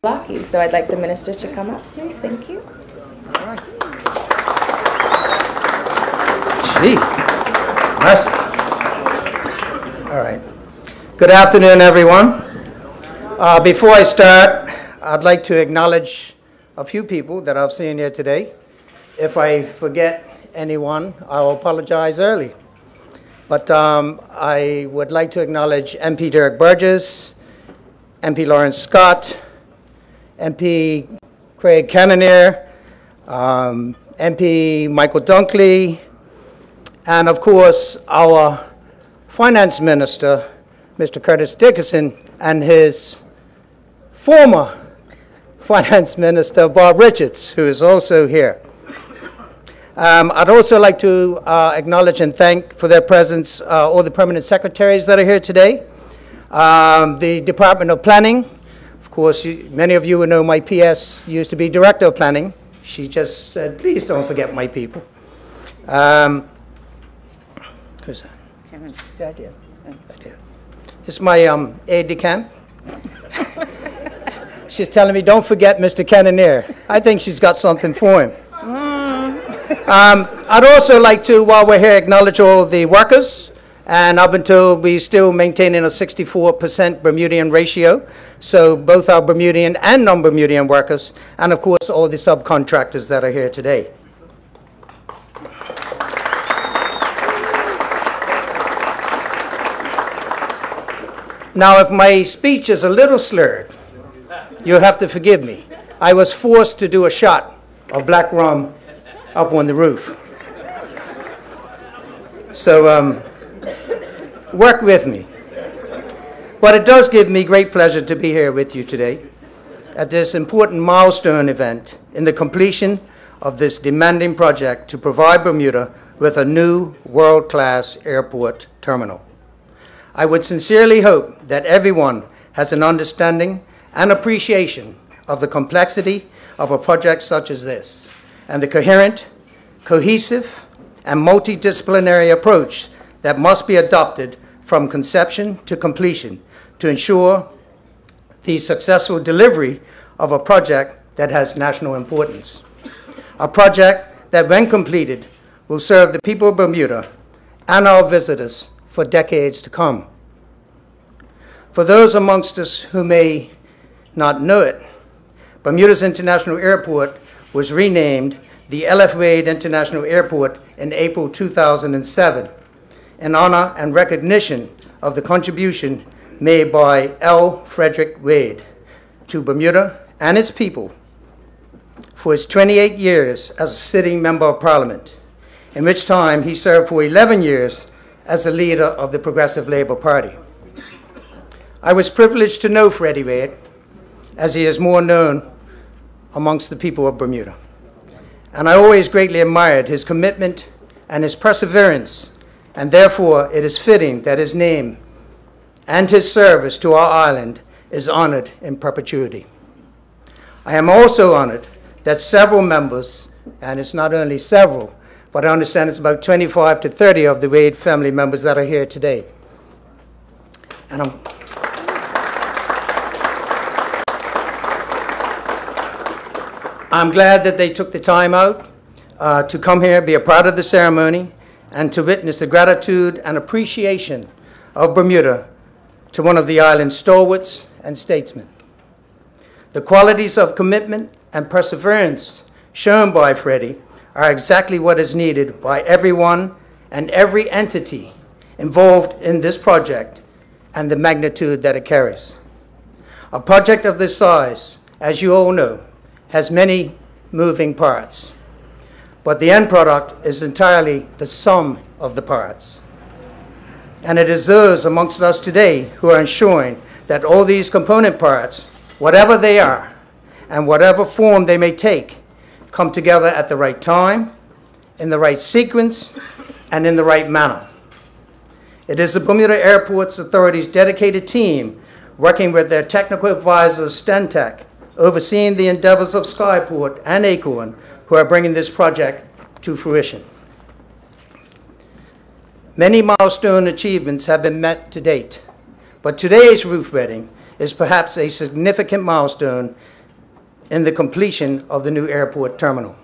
Baki. So I'd like the minister to come up, please. Thank you. All right. Gee, mercy. All right. Good afternoon, everyone. Before I start, I'd like to acknowledge a few people that I've seen here today. If I forget anyone, I'll apologize early. But I would like to acknowledge MP Derek Burgess, MP Lawrence Scott, MP Craig Cannonier, MP Michael Dunkley, and of course our Finance Minister, Mr. Curtis Dickerson, and his former Finance Minister, Bob Richards, who is also here. I'd also like to acknowledge and thank for their presence all the permanent secretaries that are here today. The Department of Planning, of course, many of you will know my PS used to be Director of Planning. She just said, please don't forget my people. Who's that? Yeah, I did. This is my aide-de-camp. She's telling me, don't forget Mr. Cannonier. I think she's got something for him. I'd also like to, while we're here, acknowledge all the workers. And up until we're still maintaining a 64% Bermudian ratio. So both our Bermudian and non-Bermudian workers, and of course all the subcontractors that are here today. Now, if my speech is a little slurred, you'll have to forgive me. I was forced to do a shot of black rum up on the roof. So work with me. But it does give me great pleasure to be here with you today at this important milestone event in the completion of this demanding project to provide Bermuda with a new world-class airport terminal. I would sincerely hope that everyone has an understanding and appreciation of the complexity of a project such as this, and the coherent, cohesive, and multidisciplinary approach that must be adopted from conception to completion to ensure the successful delivery of a project that has national importance. A project that, when completed, will serve the people of Bermuda and our visitors for decades to come. For those amongst us who may not know it, Bermuda's International Airport was renamed the L.F. Wade International Airport in April 2007 in honor and recognition of the contribution made by L. Frederick Wade to Bermuda and its people for his 28 years as a sitting member of Parliament, in which time he served for 11 years as a leader of the Progressive Labour Party. I was privileged to know Freddie Wade, as he is more known amongst the people of Bermuda. And I always greatly admired his commitment and his perseverance, and therefore it is fitting that his name and his service to our island is honored in perpetuity. I am also honored that several members, and it's not only several, but I understand it's about 25 to 30 of the Wade family members that are here today. And I'm glad that they took the time out to come here, be a part of the ceremony, and to witness the gratitude and appreciation of Bermuda to one of the island's stalwarts and statesmen. The qualities of commitment and perseverance shown by Freddie are exactly what is needed by everyone and every entity involved in this project and the magnitude that it carries. A project of this size, as you all know, has many moving parts, but the end product is entirely the sum of the parts. And it is those amongst us today who are ensuring that all these component parts, whatever they are and whatever form they may take, come together at the right time, in the right sequence, and in the right manner. It is the Bermuda Airports Authority's dedicated team, working with their technical advisors, Stentec, overseeing the endeavors of Skyport and Acorn, who are bringing this project to fruition. Many milestone achievements have been met to date, but today's roof bedding is perhaps a significant milestone in the completion of the new airport terminal.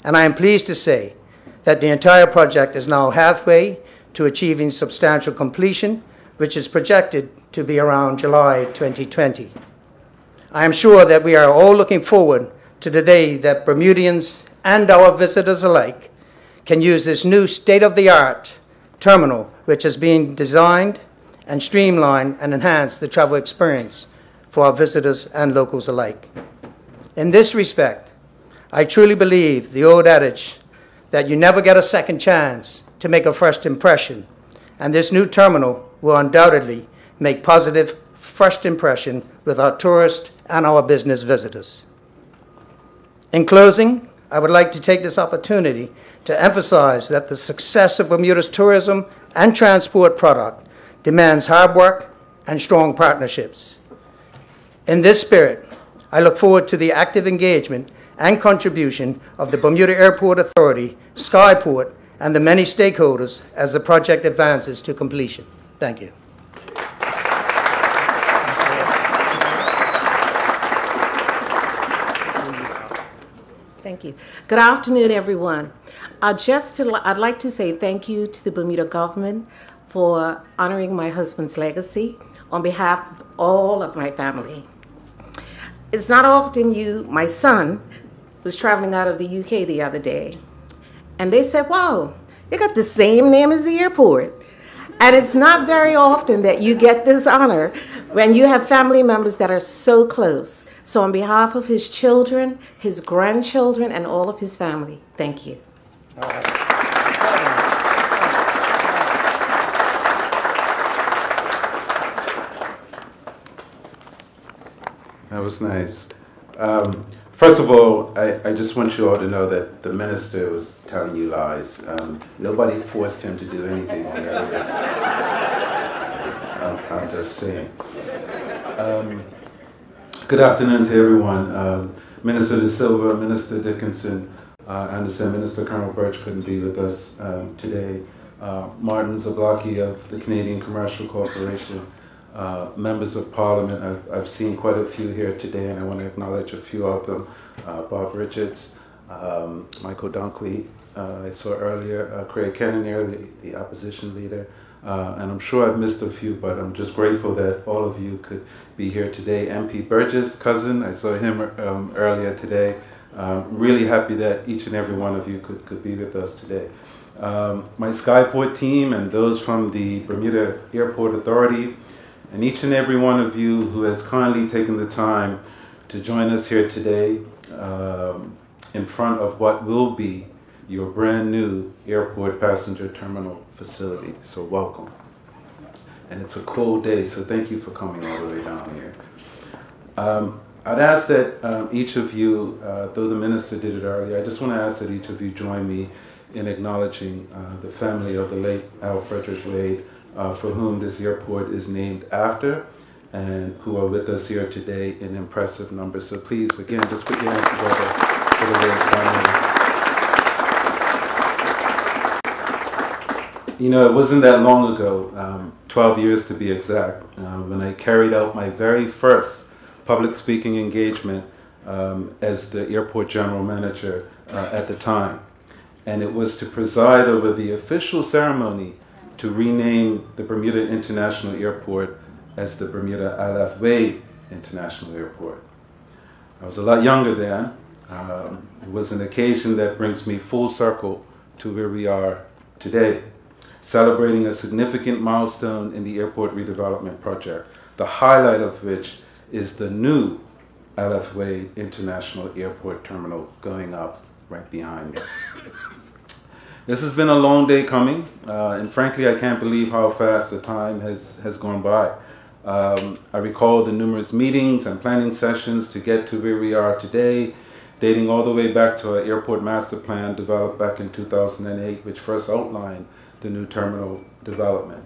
And I am pleased to say that the entire project is now halfway to achieving substantial completion, which is projected to be around July 2020. I am sure that we are all looking forward to the day that Bermudians and our visitors alike can use this new state-of-the-art terminal, which is being designed and streamline and enhance the travel experience for our visitors and locals alike. In this respect, I truly believe the old adage that you never get a second chance to make a first impression, and this new terminal will undoubtedly make positive first impression with our tourists and our business visitors. In closing, I would like to take this opportunity to emphasize that the success of Bermuda's tourism and transport product demands hard work and strong partnerships. In this spirit, I look forward to the active engagement and contribution of the Bermuda Airport Authority, Skyport, and the many stakeholders as the project advances to completion. Thank you. Thank you. Good afternoon, everyone. I'd like to say thank you to the Bermuda government for honoring my husband's legacy on behalf of all of my family. It's not often my son was traveling out of the UK the other day, and they said, wow, you got the same name as the airport. And it's not very often that you get this honor when you have family members that are so close. So on behalf of his children, his grandchildren, and all of his family, thank you. That was nice. First of all, I just want you all to know that the minister was telling you lies. Nobody forced him to do anything on that. I'm just saying. Good afternoon to everyone. Minister De Silva, Minister Dickinson, I understand Minister Colonel Birch couldn't be with us today. Martin Zablocki of the Canadian Commercial Corporation, members of Parliament. I've seen quite a few here today, and I want to acknowledge a few of them. Bob Richards, Michael Dunkley, I saw earlier, Craig Kenneneer, the opposition leader, and I'm sure I've missed a few, but I'm just grateful that all of you could be here today. MP Burgess, cousin, I saw him earlier today. Really happy that each and every one of you could be with us today. My Skyport team and those from the Bermuda Airport Authority, and each and every one of you who has kindly taken the time to join us here today in front of what will be your brand new airport passenger terminal facility. So welcome. And it's a cold day, so thank you for coming all the way down here. I'd ask that each of you, though the minister did it earlier, I just want to ask that each of you join me in acknowledging the family of the late Al Frederick Wade, for whom this airport is named after, and who are with us here today in impressive numbers. So please, again, just put your hands together for the Wade family. You know, it wasn't that long ago, 12 years to be exact, when I carried out my very first public speaking engagement as the airport general manager at the time. And it was to preside over the official ceremony to rename the Bermuda International Airport as the Bermuda Al Wade International Airport. I was a lot younger then. It was an occasion that brings me full circle to where we are today, celebrating a significant milestone in the airport redevelopment project, the highlight of which is the new Al Wade International Airport Terminal going up right behind me. This has been a long day coming, and frankly, I can't believe how fast the time has gone by. I recall the numerous meetings and planning sessions to get to where we are today, dating all the way back to our airport master plan developed back in 2008, which first outlined the new terminal development.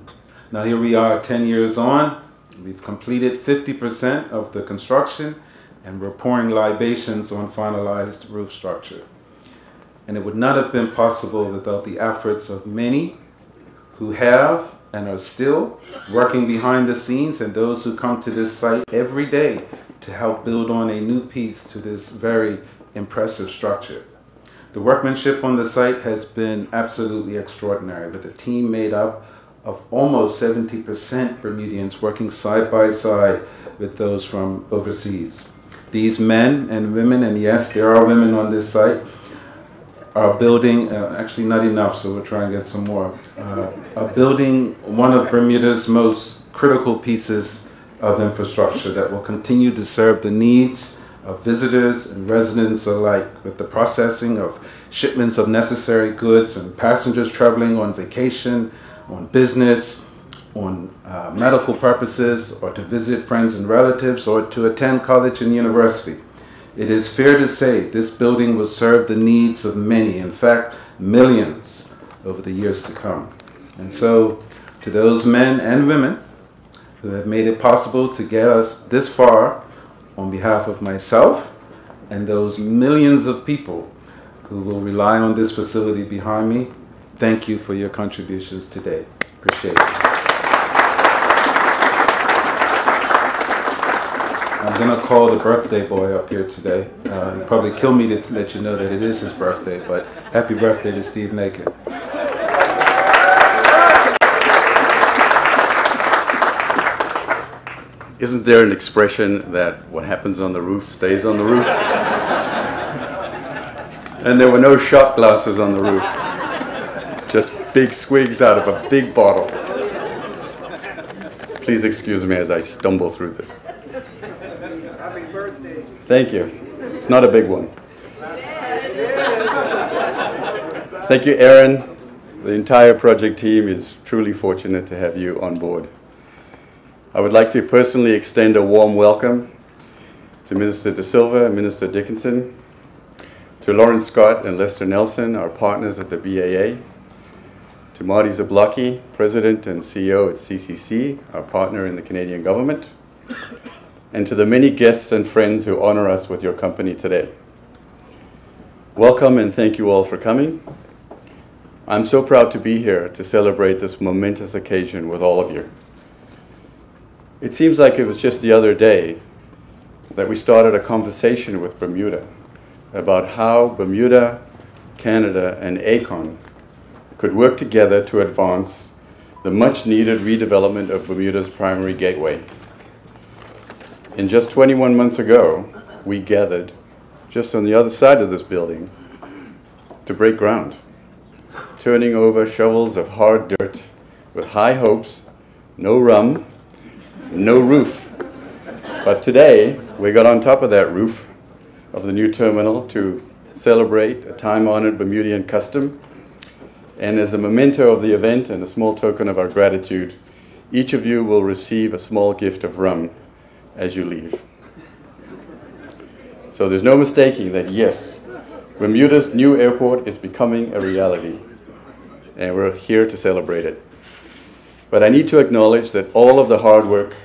Now here we are 10 years on. We've completed 50% of the construction, and we're pouring libations on finalized roof structure. And it would not have been possible without the efforts of many who have and are still working behind the scenes, and those who come to this site every day to help build on a new piece to this very impressive structure. The workmanship on the site has been absolutely extraordinary, with a team made up of almost 70% Bermudians working side by side with those from overseas. These men and women, and yes, there are women on this site, are building, actually not enough, so we'll try and get some more, are building one of Bermuda's most critical pieces of infrastructure that will continue to serve the needs of visitors and residents alike, with the processing of shipments of necessary goods and passengers traveling on vacation, on business, on medical purposes, or to visit friends and relatives, or to attend college and university. It is fair to say this building will serve the needs of many, in fact, millions, over the years to come. And so, to those men and women who have made it possible to get us this far, on behalf of myself and those millions of people who will rely on this facility behind me, thank you for your contributions today. Appreciate it. I'm going to call the birthday boy up here today. He'll probably kill me to let you know that it is his birthday, but happy birthday to Steve Naked. Isn't there an expression that what happens on the roof stays on the roof? And there were no shot glasses on the roof, just big swigs out of a big bottle. Please excuse me as I stumble through this. Happy birthday. Thank you. It's not a big one. Thank you, Aaron. The entire project team is truly fortunate to have you on board. I would like to personally extend a warm welcome to Minister De Silva and Minister Dickinson, to Lawrence Scott and Lester Nelson, our partners at the BAA, to Marty Zablocki, President and CEO at CCC, our partner in the Canadian government, and to the many guests and friends who honor us with your company today. Welcome and thank you all for coming. I'm so proud to be here to celebrate this momentous occasion with all of you. It seems like it was just the other day that we started a conversation with Bermuda about how Bermuda, Canada, and ACON could work together to advance the much-needed redevelopment of Bermuda's primary gateway. And just 21 months ago, we gathered just on the other side of this building to break ground, turning over shovels of hard dirt with high hopes, no rum, no roof. But today, we got on top of that roof of the new terminal to celebrate a time-honored Bermudian custom. And as a memento of the event and a small token of our gratitude, each of you will receive a small gift of rum as you leave. So there's no mistaking that, yes, Bermuda's new airport is becoming a reality, and we're here to celebrate it. But I need to acknowledge that all of the hard work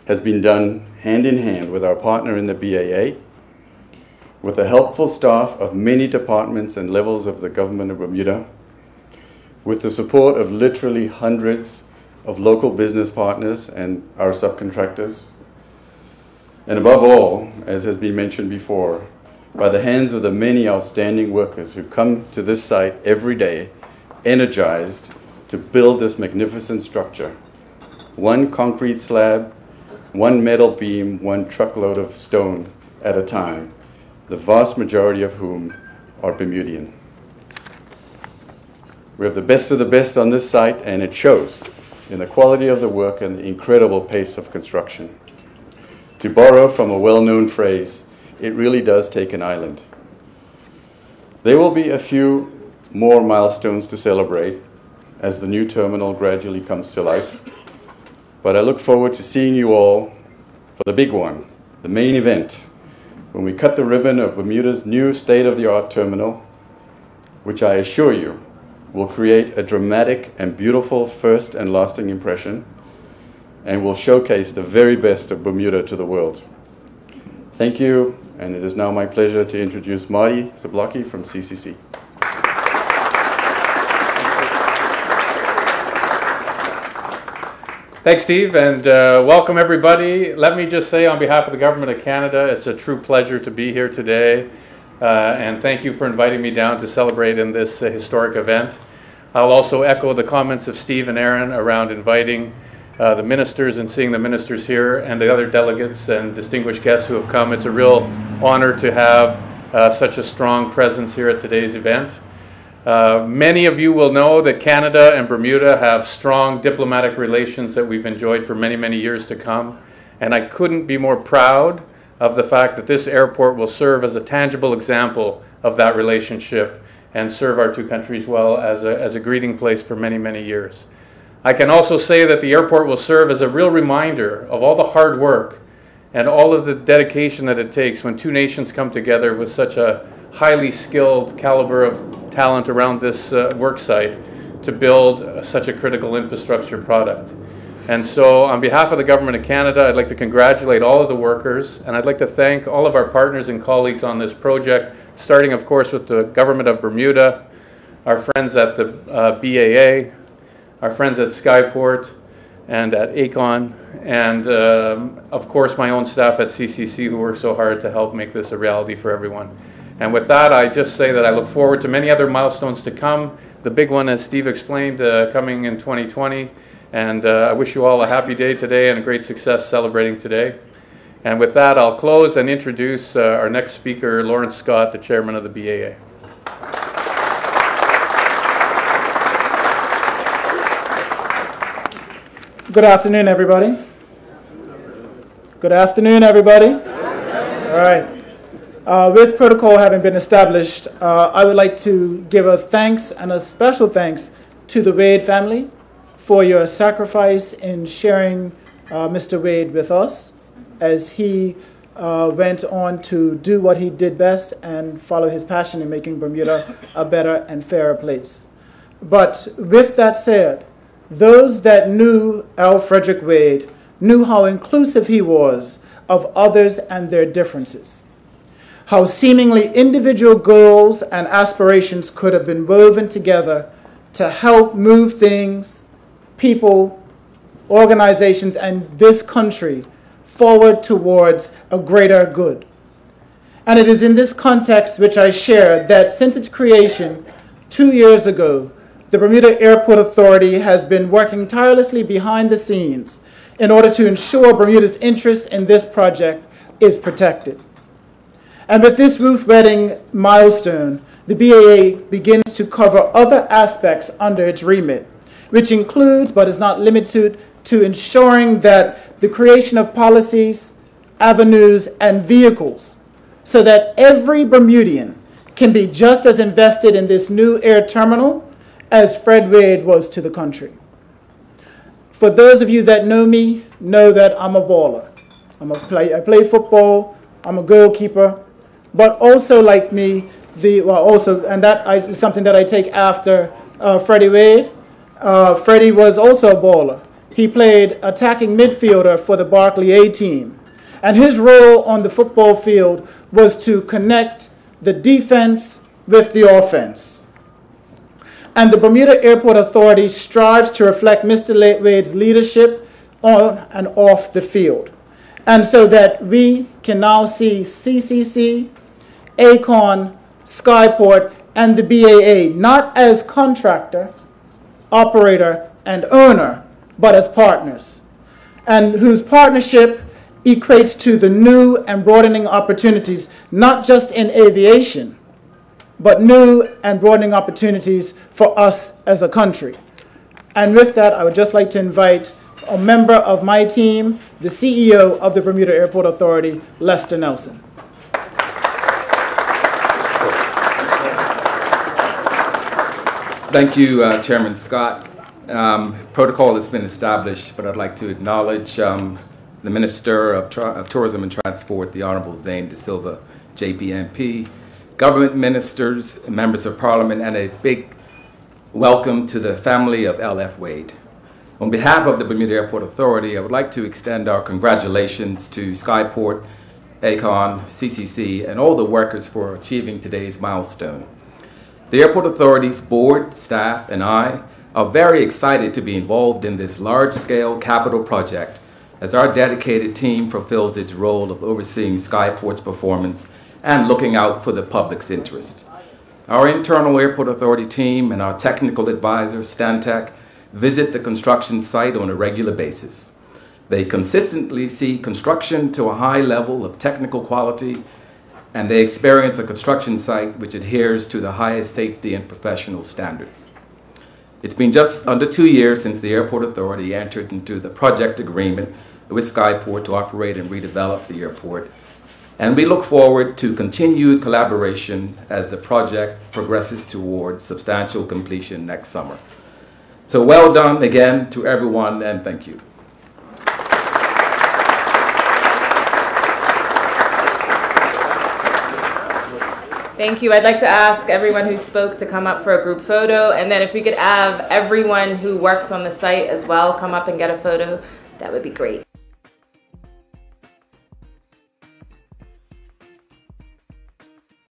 has been done hand in hand with our partner in the BAA, with the helpful staff of many departments and levels of the government of Bermuda, with the support of literally hundreds of local business partners and our subcontractors, and above all, as has been mentioned before, by the hands of the many outstanding workers who come to this site every day, energized to build this magnificent structure. One concrete slab, one metal beam, one truckload of stone at a time, the vast majority of whom are Bermudian. We have the best of the best on this site, and it shows in the quality of the work and the incredible pace of construction. To borrow from a well-known phrase, it really does take an island. There will be a few more milestones to celebrate as the new terminal gradually comes to life, but I look forward to seeing you all for the big one, the main event, when we cut the ribbon of Bermuda's new state-of-the-art terminal, which I assure you will create a dramatic and beautiful first and lasting impression, and will showcase the very best of Bermuda to the world. Thank you, and it is now my pleasure to introduce Marty Zablocki from CCC. Thanks, Steve, and welcome everybody. Let me just say on behalf of the Government of Canada, it's a true pleasure to be here today, and thank you for inviting me down to celebrate in this historic event. I'll also echo the comments of Steve and Aaron around inviting the ministers and seeing the ministers here and the other delegates and distinguished guests who have come. It's a real honor to have such a strong presence here at today's event. Many of you will know that Canada and Bermuda have strong diplomatic relations that we've enjoyed for many, many years to come. And I couldn't be more proud of the fact that this airport will serve as a tangible example of that relationship and serve our two countries well as a greeting place for many, many years. I can also say that the airport will serve as a real reminder of all the hard work and all of the dedication that it takes when two nations come together with such a highly skilled caliber of talent around this work site to build such a critical infrastructure product. And so on behalf of the Government of Canada, I'd like to congratulate all of the workers, and I'd like to thank all of our partners and colleagues on this project, starting of course with the Government of Bermuda, our friends at the BAA, our friends at Skyport and at ACON, and of course my own staff at CCC who work so hard to help make this a reality for everyone. And with that, I just say that I look forward to many other milestones to come. The big one, as Steve explained, coming in 2020. And I wish you all a happy day today and a great success celebrating today. And with that, I'll close and introduce our next speaker, Lawrence Scott, the chairman of the BAA. Good afternoon, everybody. Good afternoon, everybody. All right. With protocol having been established, I would like to give a thanks and a special thanks to the Wade family for your sacrifice in sharing Mr. Wade with us as he went on to do what he did best and follow his passion in making Bermuda a better and fairer place. But with that said, those that knew Al Frederick Wade knew how inclusive he was of others and their differences, how seemingly individual goals and aspirations could have been woven together to help move things, people, organizations, and this country forward towards a greater good. And it is in this context which I share that since its creation 2 years ago, the Bermuda Airport Authority has been working tirelessly behind the scenes in order to ensure Bermuda's interest in this project is protected. And with this roof-wedding milestone, the BAA begins to cover other aspects under its remit, which includes, but is not limited to, ensuring that the creation of policies, avenues, and vehicles so that every Bermudian can be just as invested in this new air terminal as Fred Wade was to the country. For those of you that know me, know that I'm a baller. I play football, I'm a goalkeeper, but also like me, is something that I take after Freddie Wade. Freddie was also a baller. He played attacking midfielder for the Barclay A team. And his role on the football field was to connect the defense with the offense. And the Bermuda Airport Authority strives to reflect Mr. Wade's leadership on and off the field. And so that we can now see CCC, ACON, Skyport, and the BAA not as contractor, operator, and owner, but as partners, and whose partnership equates to the new and broadening opportunities, not just in aviation, but new and broadening opportunities for us as a country. And with that, I would just like to invite a member of my team, the CEO of the Bermuda Airport Authority, Lester Nelson. Thank you, Chairman Scott. Protocol has been established, but I'd like to acknowledge the Minister of Tourism and Transport, the Honorable Zane De Silva, JPMP, government ministers, members of Parliament, and a big welcome to the family of L.F. Wade. On behalf of the Bermuda Airport Authority, I would like to extend our congratulations to Skyport, ACON, CCC, and all the workers for achieving today's milestone. The Airport Authority's board, staff, and I are very excited to be involved in this large-scale capital project as our dedicated team fulfills its role of overseeing Skyport's performance and looking out for the public's interest. Our internal airport authority team and our technical advisor, Stantec, visit the construction site on a regular basis. They consistently see construction to a high level of technical quality, and they experience a construction site which adheres to the highest safety and professional standards. It's been just under 2 years since the Airport Authority entered into the project agreement with Skyport to operate and redevelop the airport, and we look forward to continued collaboration as the project progresses towards substantial completion next summer. So well done again to everyone, and thank you. Thank you. I'd like to ask everyone who spoke to come up for a group photo, and then if we could have everyone who works on the site as well come up and get a photo, that would be great.